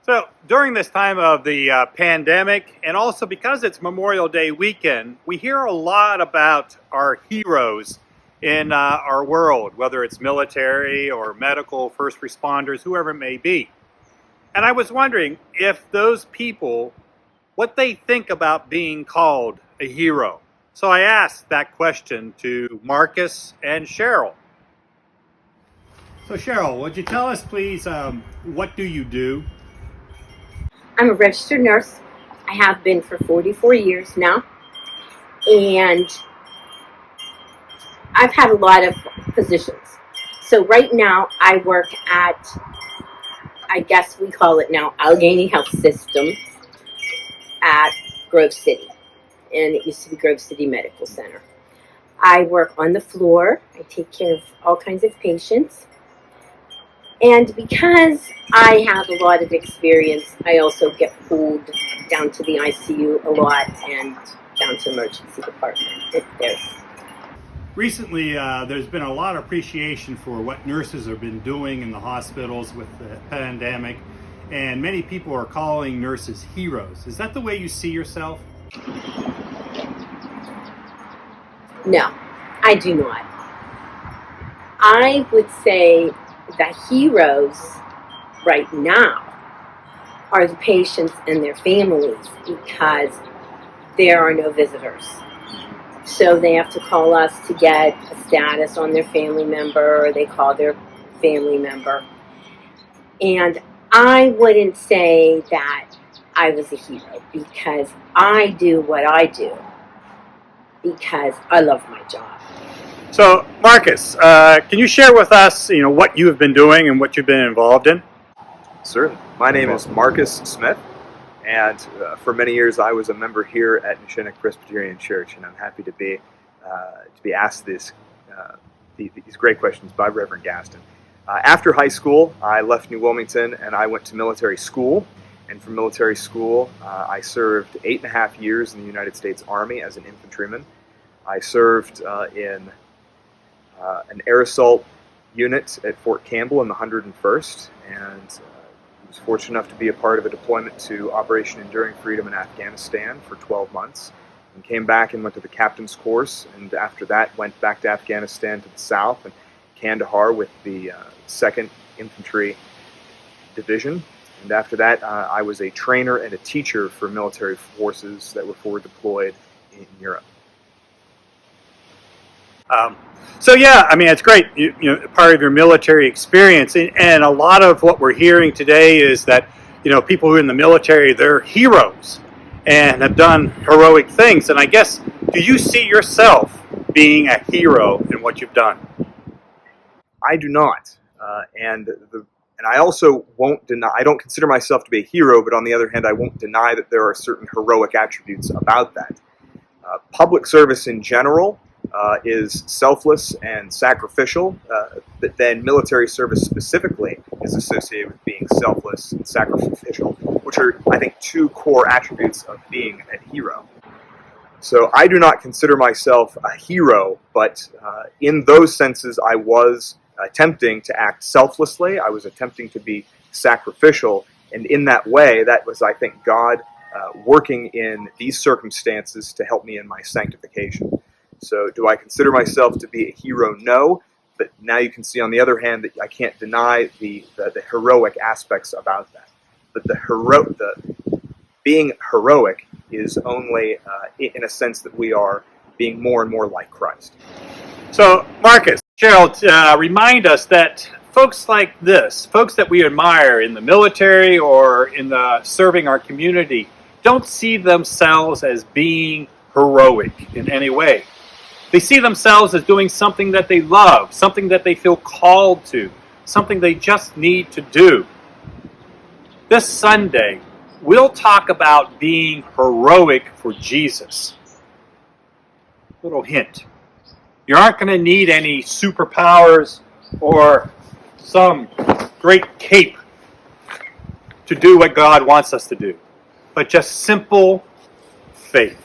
So during this time of the pandemic, and also because it's Memorial Day weekend, we hear a lot about our heroes in our world, whether it's military or medical, first responders, whoever it may be. And I was wondering if those people, what they think about being called a hero. So I asked that question to Marcus and Cheryl. So Cheryl, would you tell us please, what do you do? I'm a registered nurse. I have been for 44 years now. And I've had a lot of positions. So right now I work at, I guess we call it now, Allegheny Health System at Grove City. And it used to be Grove City Medical Center. I work on the floor. I take care of all kinds of patients. And because I have a lot of experience, I also get pulled down to the ICU a lot and down to emergency department if there's. Recently, there's been a lot of appreciation for what nurses have been doing in the hospitals with the pandemic, and many people are calling nurses heroes. Is that the way you see yourself? No, I do not. I would say the heroes right now are the patients and their families because there are no visitors. So they have to call us to get a status on their family member, or they call their family member. And I wouldn't say that I was a hero because I do what I do because I love my job. So, Marcus, can you share with us, what you have been doing and what you've been involved in? Certainly. My name is Marcus Smith, and for many years I was a member here at Nishinnick Presbyterian Church, and I'm happy to be asked these great questions by Reverend Gaston. After high school, I left New Wilmington and I went to military school. And from military school, I served 8.5 years in the United States Army as an infantryman. I served in an air assault unit at Fort Campbell in the 101st, and was fortunate enough to be a part of a deployment to Operation Enduring Freedom in Afghanistan for 12 months, and came back and went to the captain's course, and after that went back to Afghanistan to the south and Kandahar with the 2nd Infantry Division. And after that, I was a trainer and a teacher for military forces that were forward deployed in Europe. It's great, part of your military experience. And a lot of what we're hearing today is that, people who are in the military, they're heroes and have done heroic things. And I guess, do you see yourself being a hero in what you've done? I do not. And I also won't deny, I don't consider myself to be a hero, but on the other hand, I won't deny that there are certain heroic attributes about that. Public service in general is selfless and sacrificial, but then military service specifically is associated with being selfless and sacrificial, which are, I think, two core attributes of being a hero. So I do not consider myself a hero, but in those senses I was attempting to act selflessly, I was attempting to be sacrificial, and in that way, that was, I think, God working in these circumstances to help me in my sanctification. So do I consider myself to be a hero? No, but now you can see on the other hand that I can't deny the heroic aspects about that. But the being heroic is only in a sense that we are being more and more like Christ. So, Marcus, Cheryl, remind us that folks like this, folks that we admire in the military or in the serving our community, don't see themselves as being heroic in any way. They see themselves as doing something that they love, something that they feel called to, something they just need to do. This Sunday, we'll talk about being heroic for Jesus. Little hint. You aren't going to need any superpowers or some great cape to do what God wants us to do, but just simple faith.